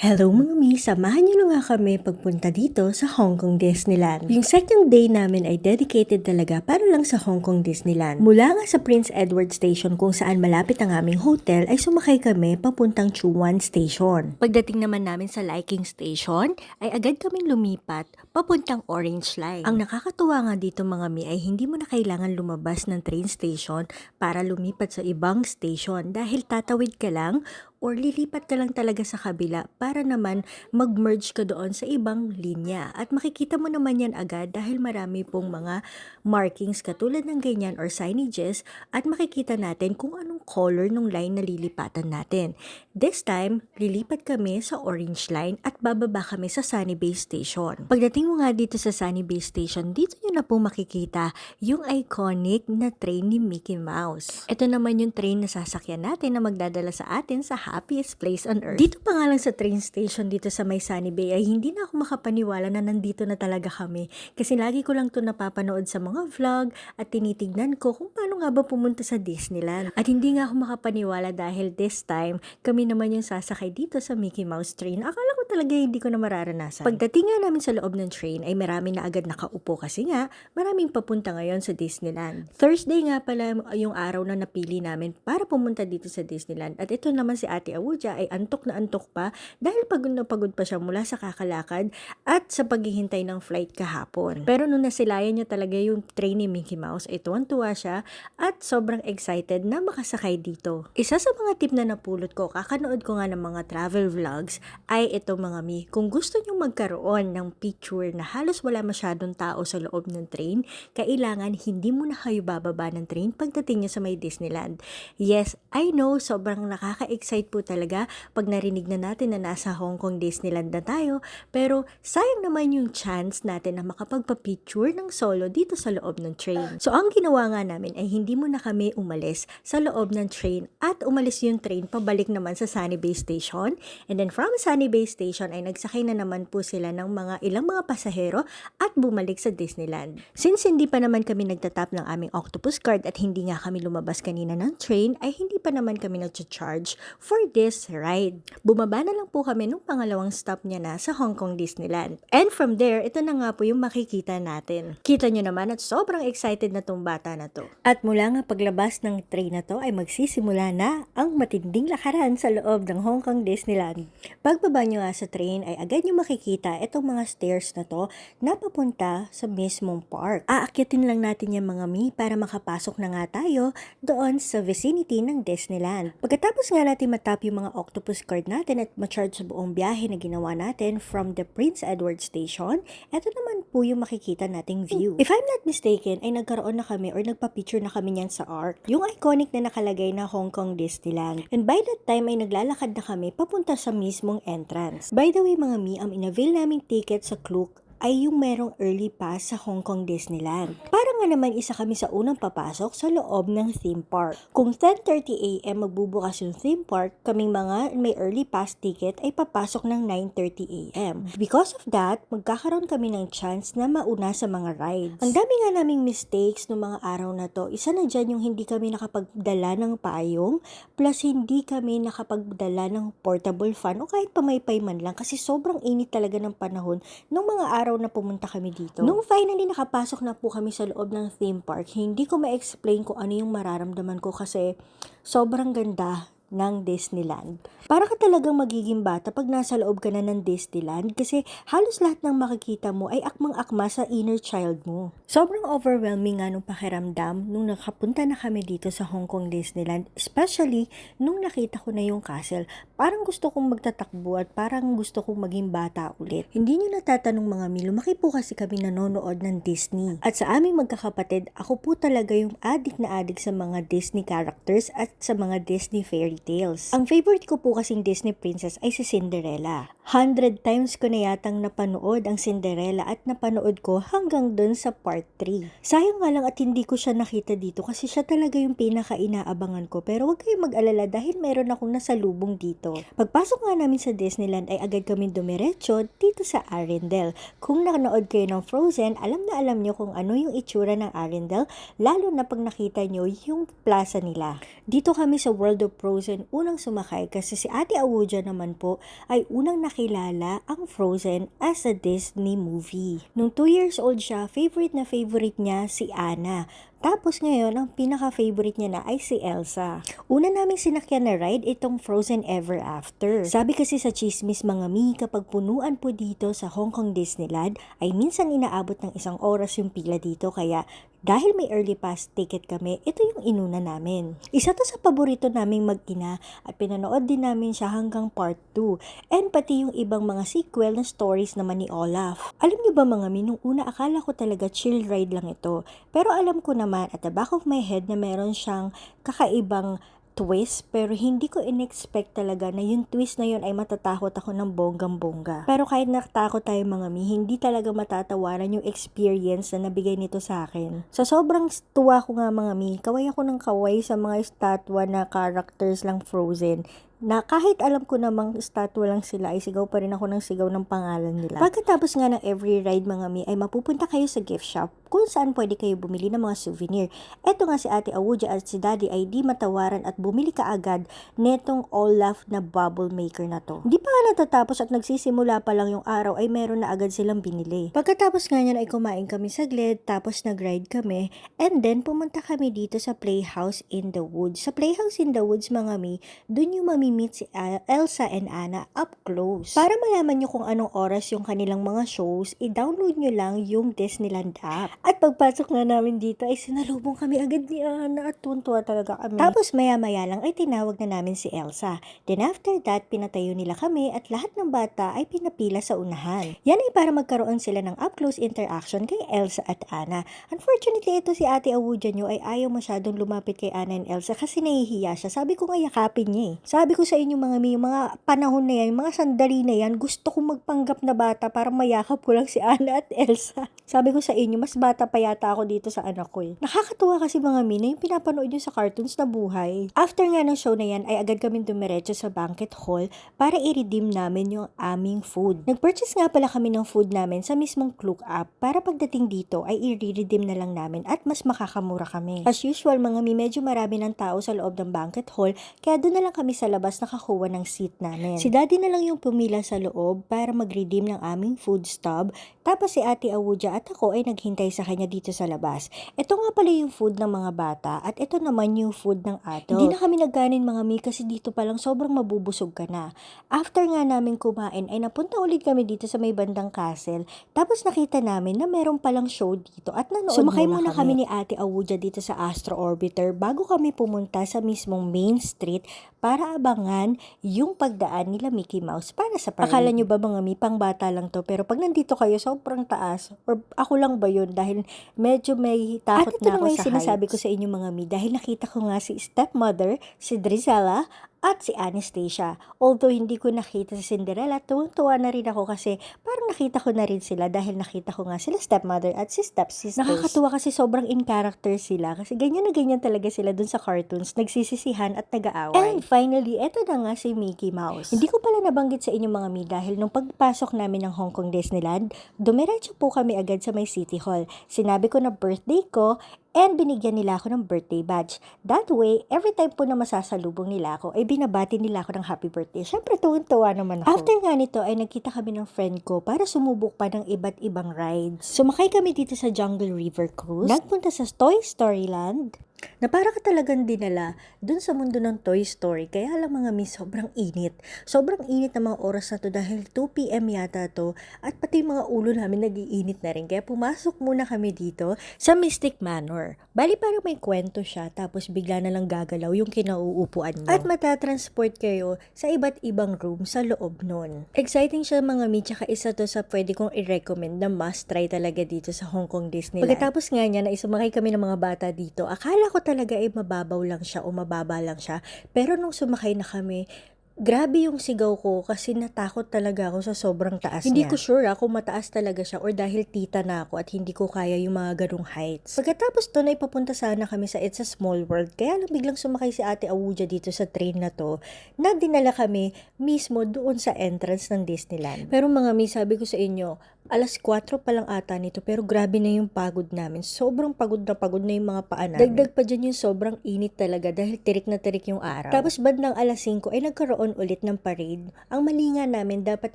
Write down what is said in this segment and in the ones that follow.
Hello mga mi, samahan niyo na nga kami pagpunta dito sa Hong Kong Disneyland. Yung second day namin ay dedicated talaga para lang sa Hong Kong Disneyland. Mula nga sa Prince Edward Station kung saan malapit ang aming hotel ay sumakay kami papuntang Tsuen Wan Station. Pagdating naman namin sa Liking Station ay agad kaming lumipat papuntang Orange Line. Ang nakakatuwa nga dito mga mi ay hindi mo na kailangan lumabas ng train station para lumipat sa ibang station dahil tatawid ka lang or lilipat ka lang talaga sa kabila para naman mag-merge ka doon sa ibang linya. At makikita mo naman yan agad dahil marami pong mga markings katulad ng ganyan or signages at makikita natin kung anong color ng line na lilipatan natin. This time, lilipat kami sa Orange Line at bababa kami sa Sunny Bay Station. Pagdating mo nga dito sa Sunny Bay Station, dito nyo na po makikita yung iconic na train ni Mickey Mouse. Ito naman yung train na sasakyan natin na magdadala sa atin sa happiest place on earth. Dito pa nga lang sa train station dito sa may Sunny Bay ay hindi na ako makapaniwala na nandito na talaga kami. Kasi lagi ko lang to napapanood sa mga vlog at tinitignan ko kung paano nga ba pumunta sa Disneyland. At hindi nga ako makapaniwala dahil this time kami naman yung sasakay dito sa Mickey Mouse train. Akala ko talaga hindi ko na mararanasan. Pagdating nga namin sa loob ng train ay marami na agad nakaupo kasi nga maraming papunta ngayon sa Disneyland. Thursday nga pala yung araw na napili namin para pumunta dito sa Disneyland. At ito naman si Ate Awuja ay antok na antok pa dahil pagod na pagod pa siya mula sa kakalakad at sa paghihintay ng flight kahapon. Pero nung nasilayan niya talaga yung train ni Mickey Mouse ay tuwan-tuwa siya at sobrang excited na makasakay dito. Isa sa mga tip na napulot ko, kakanood ko nga ng mga travel vlogs ay ito mga mi. Kung gusto nyo magkaroon ng picture na halos wala masyadong tao sa loob ng train, kailangan hindi mo na kayo bababa ng train pagdating nyo sa may Disneyland. Yes, I know, sobrang nakaka-excite po talaga pag narinig na natin na nasa Hong Kong Disneyland na tayo, pero sayang naman yung chance natin na makapagpa-picture ng solo dito sa loob ng train. So ang ginawa nga namin ay hindi muna kami umalis sa loob ng train at umalis yung train pabalik naman sa Sunny Bay Station, and then from Sunny Bay Station ay nagsakay na naman po sila ng ilang mga pasahero at bumalik sa Disneyland. Since hindi pa naman kami nagtatap ng aming octopus card at hindi nga kami lumabas kanina ng train, ay hindi pa naman kami nag-charge for this ride. Bumaba na lang po kami nung pangalawang stop niya na sa Hong Kong Disneyland. And from there, ito na nga po yung makikita natin. Kita nyo naman at sobrang excited na tong bata na to. At mula nga paglabas ng train na to ay magsisimula na ang matinding lakaran sa loob ng Hong Kong Disneyland. Pagbaba nyo nga sa train ay agad nyo makikita itong mga stairs na to na papunta sa mismong park. Aakyatin lang natin yung mga mi para makapasok na nga tayo doon sa vicinity ng Disneyland. Pagkatapos nga natin matap yung mga octopus card natin at ma-charge sa buong biyahe na ginawa natin from the Prince Edward Station, eto naman po yung makikita nating view. If I'm not mistaken, ay nagkaroon na kami or nagpa-picture na kami niyan sa ARC, yung iconic na nakalagay na Hong Kong Disneyland. And by that time ay naglalakad na kami papunta sa mismong entrance. By the way mga mi, ang inavail naming ticket sa Klook ay yung merong early pass sa Hong Kong Disneyland. Para nga naman isa kami sa unang papasok sa loob ng theme park. Kung 10:30 AM magbubukas yung theme park, kaming mga may early pass ticket ay papasok ng 9:30 AM. Because of that, magkakaroon kami ng chance na mauna sa mga rides. Ang dami nga naming mistakes no mga araw na to. Isa na dyan yung hindi kami nakapagdala ng payong, plus hindi kami nakapagdala ng portable fan o kahit pamaypay man lang kasi sobrang init talaga ng panahon nung mga araw na pumunta kami dito. Nung finally nakapasok na po kami sa loob ng theme park, hindi ko ma-explain kung ano yung mararamdaman ko kasi sobrang ganda ng Disneyland. Para ka talagang magiging bata pag nasa loob ka na ng Disneyland kasi halos lahat ng makikita mo ay akmang-akma sa inner child mo. Sobrang overwhelming nga nung pakiramdam nung nakapunta na kami dito sa Hong Kong Disneyland, especially nung nakita ko na yung castle. Parang gusto kong magtatakbo at parang gusto kong maging bata ulit. Hindi nyo natatanong mga mi, lumaki po kasi kami nanonood ng Disney. At sa aming magkakapatid, ako po talaga yung adik na adik sa mga Disney characters at sa mga Disney fairy tales. Ang favorite ko po kasing Disney princess ay si Cinderella. 100 times ko na yatang napanood ang Cinderella at napanood ko hanggang dun sa part 3. Sayang nga lang at hindi ko siya nakita dito kasi siya talaga yung pinaka-inaabangan ko, pero huwag kayong mag-alala dahil meron akong nasalubong dito. Pagpasok nga namin sa Disneyland ay agad kami dumiretso dito sa Arendelle. Kung nakanood kayo ng Frozen, alam na alam nyo kung ano yung itsura ng Arendelle, lalo na pag nakita nyo yung plaza nila. Dito kami sa World of Frozen Frozen unang sumakay kasi si Ate Awuja naman po ay unang nakilala ang Frozen as a Disney movie. Nung 2 years old siya, favorite na favorite niya si Anna. Tapos ngayon, ang pinaka-favorite niya na ay si Elsa. Una naming sinakyan na ride itong Frozen Ever After. Sabi kasi sa chismis mga mi, kapag punuan po dito sa Hong Kong Disneyland, ay minsan inaabot ng 1 oras yung pila dito. Kaya dahil may early pass ticket kami, ito yung inuna namin. Isa to sa paborito naming mag-ina at pinanood din namin siya hanggang part 2. And pati yung ibang mga sequel na stories naman ni Olaf. Alam niyo ba mga mi, nung una akala ko talaga chill ride lang ito. Pero alam ko naman at the back of my head na meron siyang kakaibang twist, pero hindi ko in-expect talaga na yung twist na yun ay matatakot ako ng bonggang-bongga. Pero kahit nakatakot tayo mga mi, hindi talaga matatawaran yung experience na nabigay nito sa akin. Sa sobrang tuwa ko nga mga mi, kaway ako ng kaway sa mga estatwa na characters lang Frozen, na kahit alam ko namang statwa lang sila, ay sigaw pa rin ako ng sigaw ng pangalan nila. Pagkatapos nga ng every ride mga mi, ay mapupunta kayo sa gift shop kung saan pwede kayo bumili ng mga souvenir. Eto nga si Ate Awuja at si Daddy ay di matawaran at bumili ka agad netong Olaf na bubble maker na to. Di pa nga natatapos at nagsisimula pa lang yung araw ay meron na agad silang binili. Pagkatapos nga niyan ay kumain kami saglit, tapos nag-ride kami, and then pumunta kami dito sa Playhouse in the Woods. Sa Playhouse in the Woods mga mi, dun yung meet si Elsa and Anna up close. Para malaman nyo kung anong oras yung kanilang mga shows, i-download nyo lang yung Disneyland app. At pagpasok nga namin dito ay sinalubong kami agad ni Anna at tuntua talaga kami. Tapos maya-maya lang ay tinawag na namin si Elsa. Then after that, pinatayo nila kami at lahat ng bata ay pinapila sa unahan. Yan ay para magkaroon sila ng up close interaction kay Elsa at Anna. Unfortunately, ito si Ate Awuja nyo ay ayaw masyadong lumapit kay Anna and Elsa kasi nahihiya siya. Sabi ko nga yakapin niya eh. Sabi ko sa inyo mga mi, yung mga panahon na yan, mga sandali na yan, gusto kong magpanggap na bata para mayakap ko lang si Anna at Elsa. Sabi ko sa inyo, mas bata pa yata ako dito sa anak ko eh. Nakakatuwa kasi mga mi na yung pinapanood nyo sa cartoons na buhay. After nga ng show na yan, ay agad kami dumiretso sa banquet hall para i-redeem namin yung aming food. Nag-purchase nga pala kami ng food namin sa mismong Klook app para pagdating dito ay i-redeem na lang namin at mas makakamura kami. As usual mga mi, medyo marami ng tao sa loob ng banquet hall, kaya doon na lang kami sa labas nakakuha ng seat namin. Si Daddy na lang yung pumila sa loob para mag-redeem ng aming food stub, tapos si Ate Awuja at ako ay naghintay sa kanya dito sa labas. Ito nga pala yung food ng mga bata at ito naman yung food ng adult. Hindi na kami nagkanin mga mi kasi dito pa lang sobrang mabubusog ka na. After nga namin kumain ay napunta ulit kami dito sa may bandang castle, tapos nakita namin na meron palang show dito at nanood Sumakay muna kami ni Ate Awuja dito sa Astro Orbiter bago kami pumunta sa mismong main street para abangan yung pagdaan nila Mickey Mouse para sa parade. Akala nyo ba mga mi, pang bata lang to, pero pag nandito kayo sobrang taas, or ako lang ba yun dahil medyo may takot na ako sa heights. At ito na nga sinasabi ko sa inyo mga mi, dahil nakita ko nga si stepmother, si Drizella, at si Anastasia. Although hindi ko nakita si Cinderella, tuwang-tuwa na rin ako kasi parang nakita ko na rin sila dahil nakita ko nga sila stepmother at si stepsisters. Nakakatuwa kasi sobrang in character sila kasi ganyan na ganyan talaga sila dun sa cartoons, nagsisisihan at nag-aaway. And finally, eto na nga si Mickey Mouse. Hindi ko pala nabanggit sa inyo mga mi dahil nung pagpasok namin ng Hong Kong Disneyland, dumiretso po kami agad sa may City Hall. Sinabi ko na birthday ko, and binigyan nila ako ng birthday badge. That way, every time po na masasalubong nila ako, ay binabati nila ako ng happy birthday. Syempre, tuwan-tuwa naman ako. After nga nito, ay nagkita kami ng friend ko para sumubok pa ng iba't ibang rides. Sumakay kami dito sa Jungle River Cruise. Nagpunta sa Toy Story Land, na para ka talagang dinala dun sa mundo ng Toy Story. Kaya lang mga miss, sobrang init. Sobrang init na mga oras na to dahil 2 p.m. yata to at pati mga ulo namin nagiinit na rin. Kaya pumasok muna kami dito sa Mystic Manor. Bali parang may kwento siya tapos bigla na lang gagalaw yung kinauupuan nyo. At matatransport kayo sa iba't ibang room sa loob nun. Exciting siya mga miss, tsaka isa to sa pwede kong i-recommend na must try talaga dito sa Hong Kong Disneyland. Pagkatapos nga niya na isumakay kami ng mga bata dito, akala ko talaga ay mababaw lang siya o mababa lang siya. Pero nung sumakay na kami, grabe yung sigaw ko kasi natakot talaga ako sa sobrang taas niya. Hindi ko sure kung mataas talaga siya or dahil tita na ako at hindi ko kaya yung mga ganung heights. Pagkatapos doon ay papunta sana kami sa It's a Small World. Kaya lang biglang sumakay si Ate Awuja dito sa train na to na dinala kami mismo doon sa entrance ng Disneyland. Pero mga mi, sabi ko sa inyo, Alas 4 pa lang ata nito pero grabe na yung pagod namin. Sobrang pagod na yung mga paa namin. Dagdag pa dyan yung sobrang init talaga dahil tirik na tirik yung araw. Tapos bandang alas 5 ay nagkaroon ulit ng parade. Ang mali nga namin, dapat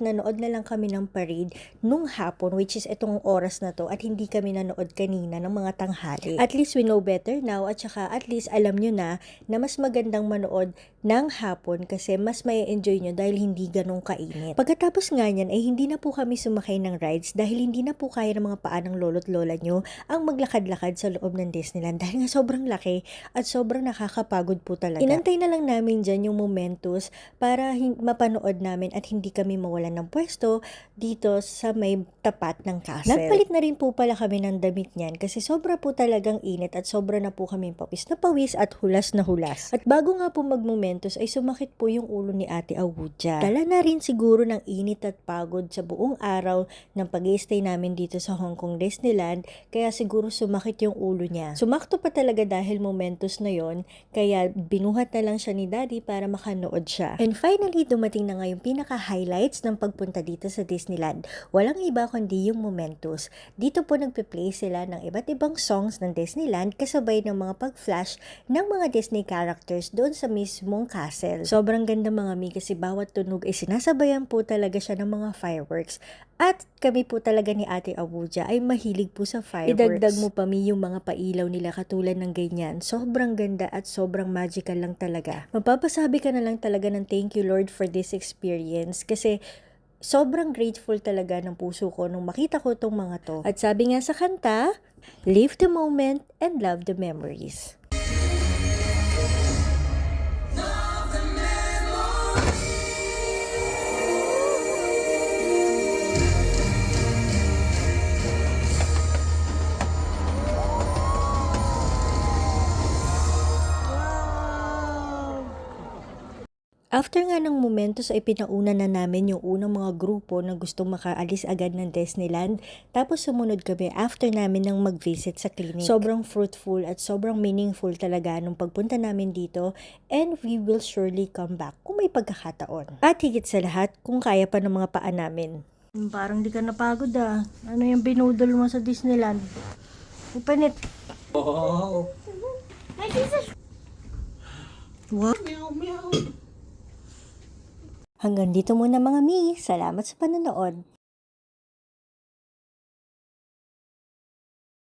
nanood na lang kami ng parade nung hapon, which is itong oras na to, at hindi kami nanood kanina ng mga tanghali. At least we know better now, at saka at least alam nyo na mas magandang manood ng hapon kasi mas may enjoy nyo dahil hindi ganong kainit. Pagkatapos nga niyan ay hindi na po kami sumakay ng rides dahil hindi na po kaya ng mga paa ng lolo't lola nyo ang maglakad-lakad sa loob ng Disneyland dahil nga sobrang laki at sobrang nakakapagod po talaga. Inantay na lang namin dyan yung Momentos para mapanood namin at hindi kami mawalan ng pwesto dito sa may tapat ng castle. Nagpalit na rin po pala kami ng damit niyan kasi sobra po talagang init at sobra na po kami pawis na pawis at hulas na hulas. At bago nga po mag-Momentos ay sumakit po yung ulo ni Ate Awudja. Dala na rin siguro ng init at pagod sa buong araw ng pag-i-stay namin dito sa Hong Kong Disneyland, kaya siguro sumakit yung ulo niya. Sumakto pa talaga dahil Momentos na yon, kaya binuhat na lang siya ni Daddy para makanood siya. And finally, dumating na nga yung pinaka-highlights ng pagpunta dito sa Disneyland. Walang iba kundi yung Momentos. Dito po nagpe-play sila ng iba't ibang songs ng Disneyland kasabay ng mga pag-flash ng mga Disney characters doon sa mismong castle. Sobrang ganda mga mi kasi bawat tunog ay sinasabayan po talaga siya ng mga fireworks. At kami po talaga ni Ate Awudja ay mahilig po sa fireworks. Idagdag mo pa mi yung mga pailaw nila katulad ng ganyan. Sobrang ganda at sobrang magical lang talaga. Mapapasabi ka na lang talaga ng thank you Lord for this experience kasi sobrang grateful talaga ng puso ko nung makita ko tong mga to. At sabi nga sa kanta, live the moment and love the memories. After nga ng Momentos ay pinauna na namin yung unang mga grupo na gustong makaalis agad ng Disneyland. Tapos sumunod kami after namin ng mag-visit sa clinic. Sobrang fruitful at sobrang meaningful talaga nung pagpunta namin dito, and we will surely come back kung may pagkakataon. At higit sa lahat, kung kaya pa ng mga paa namin. Parang di ka napagod ah. Ano yung binudol mo sa Disneyland? Ipanit. Wow! Wow. Meow, meow! Hanggang dito muna mga mi. Salamat sa panonood.